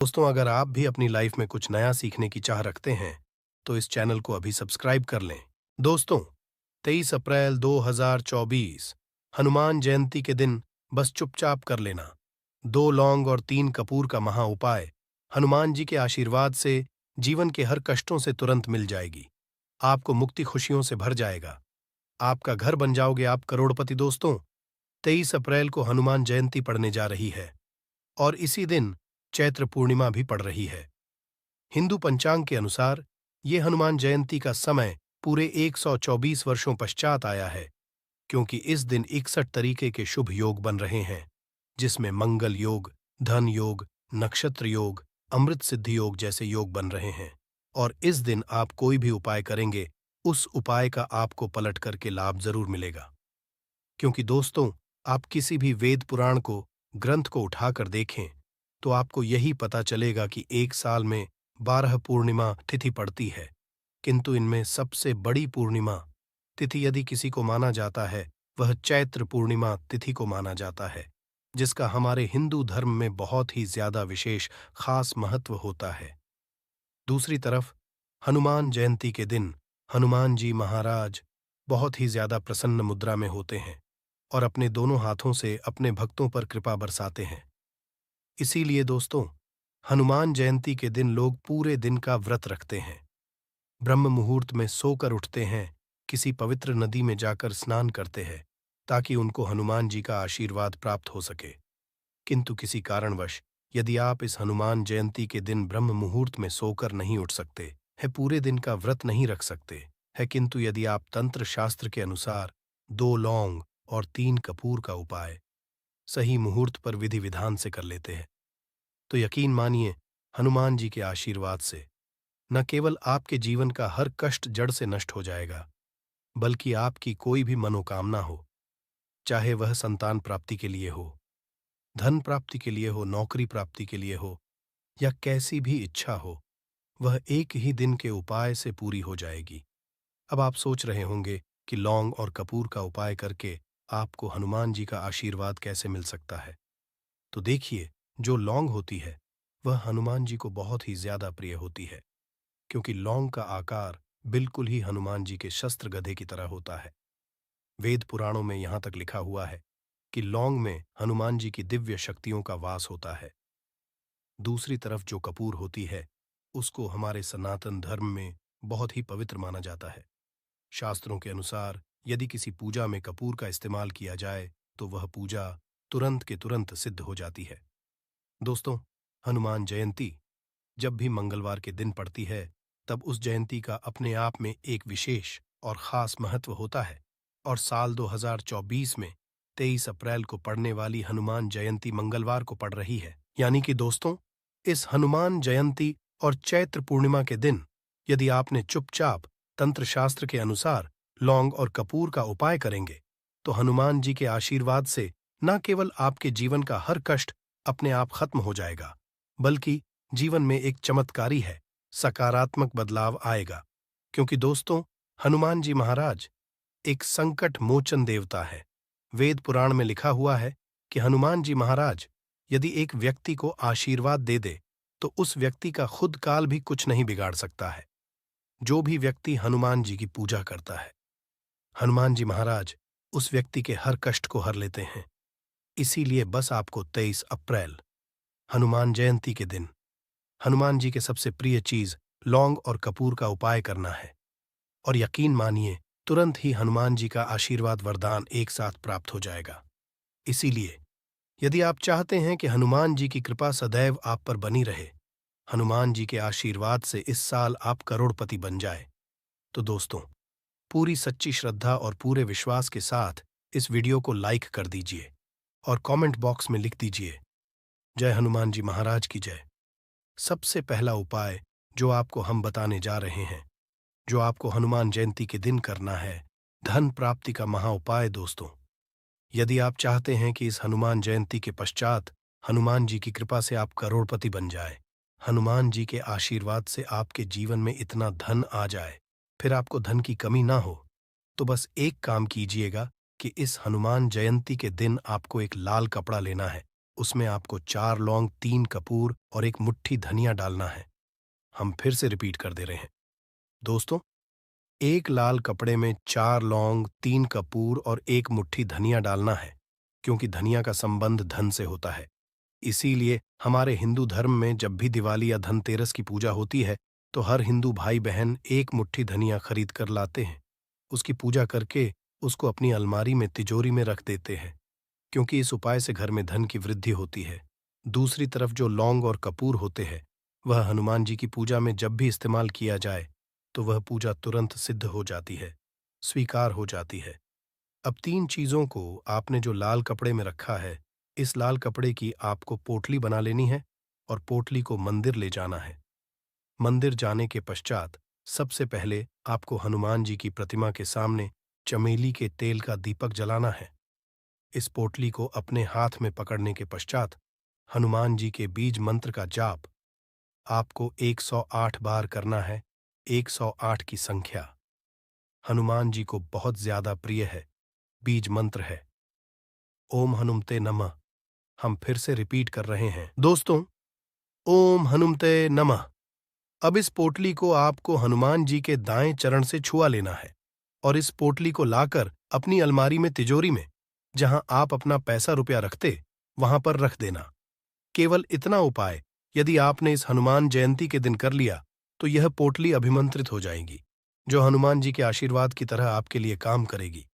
दोस्तों, अगर आप भी अपनी लाइफ में कुछ नया सीखने की चाह रखते हैं, तो इस चैनल को अभी सब्सक्राइब कर लें। दोस्तों, 23 अप्रैल 2024 हनुमान जयंती के दिन बस चुपचाप कर लेना। 2 लौंग और 3 कपूर का महा उपाय हनुमान जी के आशीर्वाद से जीवन के हर कष्टों से तुरंत मिल जाएगी। आपको मुक्ति खुशियों से भर जाएगा। आपका घर बन जाओगे आप करोड़पति। दोस्तों, 23 अप्रैल को हनुमान जयंती पड़ने जा रही है और इसी दिन चैत्र पूर्णिमा भी पड़ रही है। हिंदू पंचांग के अनुसार ये हनुमान जयंती का समय पूरे 124 वर्षों पश्चात आया है, क्योंकि इस दिन 61 तरीके के शुभ योग बन रहे हैं, जिसमें मंगल योग, धन योग, नक्षत्र योग, अमृत सिद्धि योग जैसे योग बन रहे हैं। और इस दिन आप कोई भी उपाय करेंगे, उस उपाय का आपको पलट करके लाभ जरूर मिलेगा। क्योंकि दोस्तों, आप किसी भी वेद पुराण को, ग्रंथ को उठाकर देखें तो आपको यही पता चलेगा कि एक साल में 12 पूर्णिमा तिथि पड़ती है, किंतु इनमें सबसे बड़ी पूर्णिमा तिथि यदि किसी को माना जाता है, वह चैत्र पूर्णिमा तिथि को माना जाता है, जिसका हमारे हिंदू धर्म में बहुत ही ज्यादा विशेष खास महत्व होता है। दूसरी तरफ हनुमान जयंती के दिन हनुमान जी महाराज बहुत ही ज्यादा प्रसन्न मुद्रा में होते हैं और अपने दोनों हाथों से अपने भक्तों पर कृपा बरसाते हैं। इसीलिए दोस्तों, हनुमान जयंती के दिन लोग पूरे दिन का व्रत रखते हैं, ब्रह्म मुहूर्त में सोकर उठते हैं, किसी पवित्र नदी में जाकर स्नान करते हैं, ताकि उनको हनुमान जी का आशीर्वाद प्राप्त हो सके। किंतु किसी कारणवश यदि आप इस हनुमान जयंती के दिन ब्रह्म मुहूर्त में सोकर नहीं उठ सकते है, पूरे दिन का व्रत नहीं रख सकते है, किंतु यदि आप तंत्र शास्त्र के अनुसार 2 लौंग और 3 कपूर का उपाय सही मुहूर्त पर विधि विधान से कर लेते हैं, तो यकीन मानिए, हनुमान जी के आशीर्वाद से न केवल आपके जीवन का हर कष्ट जड़ से नष्ट हो जाएगा, बल्कि आपकी कोई भी मनोकामना हो, चाहे वह संतान प्राप्ति के लिए हो, धन प्राप्ति के लिए हो, नौकरी प्राप्ति के लिए हो, या कैसी भी इच्छा हो, वह एक ही दिन के उपाय से पूरी हो जाएगी। अब आप सोच रहे होंगे कि लौंग और कपूर का उपाय करके आपको हनुमान जी का आशीर्वाद कैसे मिल सकता है। तो देखिए, जो लौंग होती है वह हनुमान जी को बहुत ही ज्यादा प्रिय होती है, क्योंकि लौंग का आकार बिल्कुल ही हनुमान जी के शस्त्र गधे की तरह होता है। वेद पुराणों में यहां तक लिखा हुआ है कि लौंग में हनुमान जी की दिव्य शक्तियों का वास होता है। दूसरी तरफ जो कपूर होती है, उसको हमारे सनातन धर्म में बहुत ही पवित्र माना जाता है। शास्त्रों के अनुसार यदि किसी पूजा में कपूर का इस्तेमाल किया जाए तो वह पूजा तुरंत के तुरंत सिद्ध हो जाती है। दोस्तों, हनुमान जयंती जब भी मंगलवार के दिन पड़ती है, तब उस जयंती का अपने आप में एक विशेष और खास महत्व होता है। और साल 2024 में 23 अप्रैल को पड़ने वाली हनुमान जयंती मंगलवार को पड़ रही है। यानी कि दोस्तों, इस हनुमान जयंती और चैत्र पूर्णिमा के दिन यदि आपने चुपचाप तंत्र शास्त्र के अनुसार लौंग और कपूर का उपाय करेंगे, तो हनुमान जी के आशीर्वाद से न केवल आपके जीवन का हर कष्ट अपने आप खत्म हो जाएगा, बल्कि जीवन में एक चमत्कारी है, सकारात्मक बदलाव आएगा। क्योंकि दोस्तों, हनुमान जी महाराज एक संकट मोचन देवता है। वेद पुराण में लिखा हुआ है कि हनुमान जी महाराज यदि एक व्यक्ति को आशीर्वाद दे दे, तो उस व्यक्ति का खुद काल भी कुछ नहीं बिगाड़ सकता है। जो भी व्यक्ति हनुमान जी की पूजा करता है, हनुमान जी महाराज उस व्यक्ति के हर कष्ट को हर लेते हैं। इसीलिए बस आपको 23 अप्रैल हनुमान जयंती के दिन हनुमान जी के सबसे प्रिय चीज लौंग और कपूर का उपाय करना है, और यकीन मानिए, तुरंत ही हनुमान जी का आशीर्वाद वरदान एक साथ प्राप्त हो जाएगा। इसीलिए यदि आप चाहते हैं कि हनुमान जी की कृपा सदैव आप पर बनी रहे, हनुमान जी के आशीर्वाद से इस साल आप करोड़पति बन जाए, तो दोस्तों, पूरी सच्ची श्रद्धा और पूरे विश्वास के साथ इस वीडियो को लाइक कर दीजिए और कमेंट बॉक्स में लिख दीजिए, जय हनुमान जी महाराज की जय। सबसे पहला उपाय जो आपको हम बताने जा रहे हैं, जो आपको हनुमान जयंती के दिन करना है, धन प्राप्ति का महा उपाय। दोस्तों, यदि आप चाहते हैं कि इस हनुमान जयंती के पश्चात हनुमान जी की कृपा से आप करोड़पति बन जाए, हनुमान जी के आशीर्वाद से आपके जीवन में इतना धन आ जाए, फिर आपको धन की कमी ना हो, तो बस एक काम कीजिएगा कि इस हनुमान जयंती के दिन आपको एक लाल कपड़ा लेना है, उसमें आपको 4 लौंग, 3 कपूर और एक मुट्ठी धनिया डालना है। हम फिर से रिपीट कर दे रहे हैं। दोस्तों, एक लाल कपड़े में 4 लौंग, 3 कपूर और एक मुट्ठी धनिया डालना है, क्योंकि धनिया का संबंध धन से होता है। इसीलिए हमारे हिंदू धर्म में जब भी दिवाली या धनतेरस की पूजा होती है, तो हर हिंदू भाई बहन एक मुट्ठी धनिया खरीद कर लाते हैं। उसकी पूजा करके उसको अपनी अलमारी में तिजोरी में रख देते हैं, क्योंकि इस उपाय से घर में धन की वृद्धि होती है। दूसरी तरफ जो लौंग और कपूर होते हैं, वह हनुमान जी की पूजा में जब भी इस्तेमाल किया जाए तो वह पूजा तुरंत सिद्ध हो जाती है, स्वीकार हो जाती है। अब 3 चीजों को आपने जो लाल कपड़े में रखा है, इस लाल कपड़े की आपको पोटली बना लेनी है और पोटली को मंदिर ले जाना है। मंदिर जाने के पश्चात सबसे पहले आपको हनुमान जी की प्रतिमा के सामने चमेली के तेल का दीपक जलाना है। इस पोटली को अपने हाथ में पकड़ने के पश्चात हनुमान जी के बीज मंत्र का जाप आपको 108 बार करना है। 108 की संख्या हनुमान जी को बहुत ज्यादा प्रिय है, बीज मंत्र है। ओम हनुमते नमः। हम फिर से रिपीट कर रहे हैं। दोस्तों, ओम हनुमते नमः। अब इस पोटली को आपको हनुमान जी के दाएं चरण से छुआ लेना है और इस पोटली को लाकर अपनी अलमारी में, तिजोरी में, जहां आप अपना पैसा रुपया रखते, वहां पर रख देना। केवल इतना उपाय यदि आपने इस हनुमान जयंती के दिन कर लिया तो यह पोटली अभिमंत्रित हो जाएगी, जो हनुमान जी के आशीर्वाद की तरह आपके लिए काम करेगी।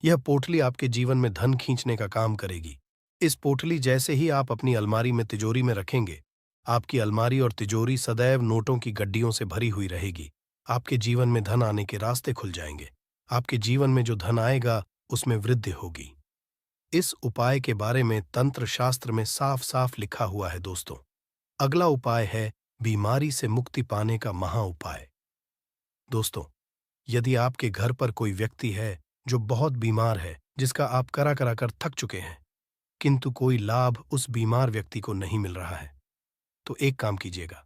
यह पोटली आपके जीवन में धन खींचने का काम करेगी। इस पोटली जैसे ही आप अपनी अलमारी में, तिजोरी में रखेंगे, आपकी अलमारी और तिजोरी सदैव नोटों की गड्डियों से भरी हुई रहेगी। आपके जीवन में धन आने के रास्ते खुल जाएंगे। आपके जीवन में जो धन आएगा उसमें वृद्धि होगी। इस उपाय के बारे में तंत्र शास्त्र में साफ साफ लिखा हुआ है। दोस्तों, अगला उपाय है बीमारी से मुक्ति पाने का महा उपाय। दोस्तों, यदि आपके घर पर कोई व्यक्ति है जो बहुत बीमार है, जिसका आप करा करा कर थक चुके हैं, किंतु कोई लाभ उस बीमार व्यक्ति को नहीं मिल रहा है, तो एक काम कीजिएगा।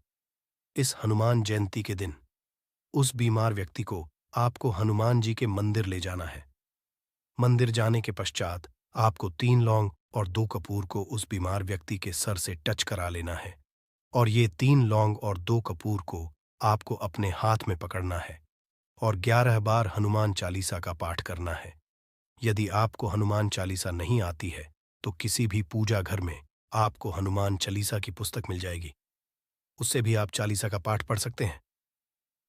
इस हनुमान जयंती के दिन उस बीमार व्यक्ति को आपको हनुमान जी के मंदिर ले जाना है। मंदिर जाने के पश्चात आपको 3 लौंग और 2 कपूर को उस बीमार व्यक्ति के सर से टच करा लेना है और ये 3 लौंग और 2 कपूर को आपको अपने हाथ में पकड़ना है और 11 बार हनुमान चालीसा का पाठ करना है। यदि आपको हनुमान चालीसा नहीं आती है तो किसी भी पूजा घर में आपको हनुमान चालीसा की पुस्तक मिल जाएगी, उससे भी आप चालीसा का पाठ पढ़ सकते हैं।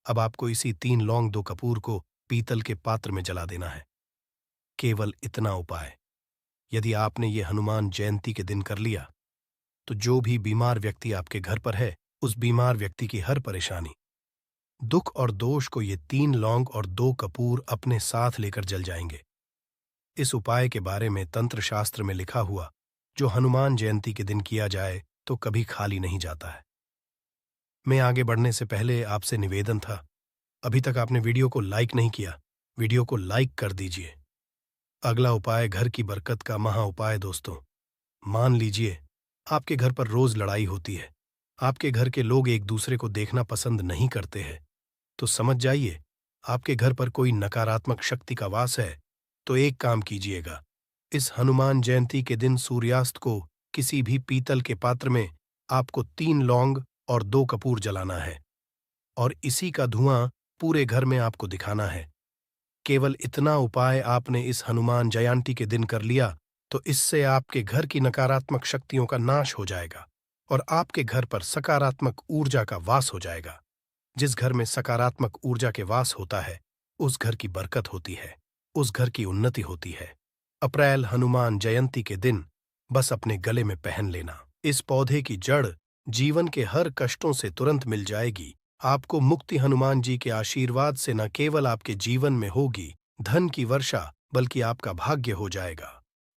अब आपको इसी 3 लौंग 2 कपूर को पीतल के पात्र में जला देना है। केवल इतना उपाय यदि आपने ये हनुमान जयंती के दिन कर लिया तो जो भी बीमार व्यक्ति आपके घर पर है, उस बीमार व्यक्ति की हर परेशानी, दुख और दोष को ये 3 लौंग और 2 कपूर अपने साथ लेकर जल जाएंगे। इस उपाय के बारे में तंत्र शास्त्र में लिखा हुआ जो हनुमान जयंती के दिन किया जाए तो कभी खाली नहीं जाता है। मैं आगे बढ़ने से पहले आपसे निवेदन था, अभी तक आपने वीडियो को लाइक नहीं किया, वीडियो को लाइक कर दीजिए। अगला उपाय घर की बरकत का महा उपाय। दोस्तों, मान लीजिए आपके घर पर रोज लड़ाई होती है, आपके घर के लोग एक दूसरे को देखना पसंद नहीं करते हैं, तो समझ जाइए आपके घर पर कोई नकारात्मक शक्ति का वास है। तो एक काम कीजिएगा, इस हनुमान जयंती के दिन सूर्यास्त को किसी भी पीतल के पात्र में आपको 3 लौंग और 2 कपूर जलाना है और इसी का धुआं पूरे घर में आपको दिखाना है। केवल इतना उपाय आपने इस हनुमान जयंती के दिन कर लिया तो इससे आपके घर की नकारात्मक शक्तियों का नाश हो जाएगा और आपके घर पर सकारात्मक ऊर्जा का वास हो जाएगा। जिस घर में सकारात्मक ऊर्जा के वास होता है, उस घर की बरकत होती है, उस घर की उन्नति होती है। अप्रैल हनुमान जयंती के दिन बस अपने गले में पहन लेना। इस पौधे की जड़ जीवन के हर कष्टों से तुरंत मिल जाएगी। आपको मुक्ति हनुमान जी के आशीर्वाद से न केवल आपके जीवन में होगी धन की वर्षा, बल्कि आपका भाग्य हो जाएगा।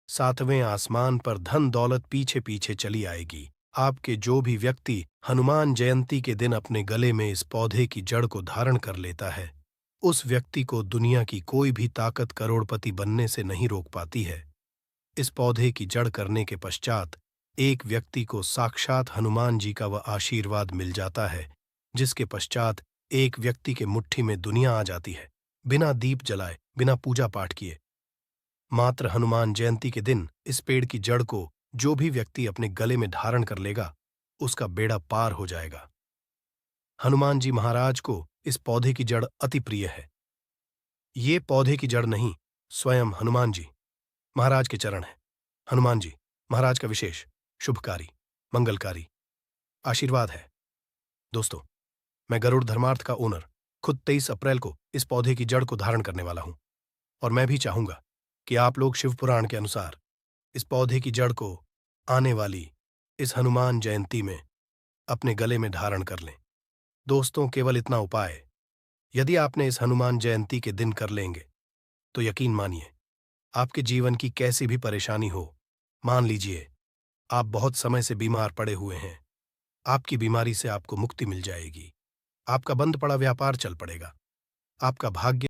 7वें आसमान पर धन दौलत पीछे पीछे चली आएगी। आपके जो भी व्यक्ति हनुमान जयंती के दिन अपने गले में इस पौधे की जड़ को धारण कर लेता है, उस व्यक्ति को दुनिया की कोई भी ताकत करोड़पति बनने से नहीं रोक पाती है। इस पौधे की जड़ करने के पश्चात एक व्यक्ति को साक्षात हनुमान जी का वह आशीर्वाद मिल जाता है, जिसके पश्चात एक व्यक्ति के मुट्ठी में दुनिया आ जाती है, बिना दीप जलाए, बिना पूजा पाठ किए। मात्र हनुमान जयंती के दिन इस पेड़ की जड़ को जो भी व्यक्ति अपने गले में धारण कर लेगा, उसका बेड़ा पार हो जाएगा। हनुमान जी महाराज को इस पौधे की जड़ अति प्रिय है। ये पौधे की जड़ नहीं, स्वयं हनुमान जी महाराज के चरण है। हनुमान जी महाराज का विशेष शुभकारी, मंगलकारी आशीर्वाद है। दोस्तों, मैं गरुड़ धर्मार्थ का ओनर खुद 23 अप्रैल को इस पौधे की जड़ को धारण करने वाला हूं, और मैं भी चाहूंगा कि आप लोग शिव पुराण के अनुसार इस पौधे की जड़ को आने वाली इस हनुमान जयंती में अपने गले में धारण कर लें। दोस्तों, केवल इतना उपाय यदि आपने इस हनुमान जयंती के दिन कर लेंगे, तो यकीन मानिए, आपके जीवन की कैसी भी परेशानी हो, मान लीजिए आप बहुत समय से बीमार पड़े हुए हैं, आपकी बीमारी से आपको मुक्ति मिल जाएगी। आपका बंद पड़ा व्यापार चल पड़ेगा। आपका भाग्य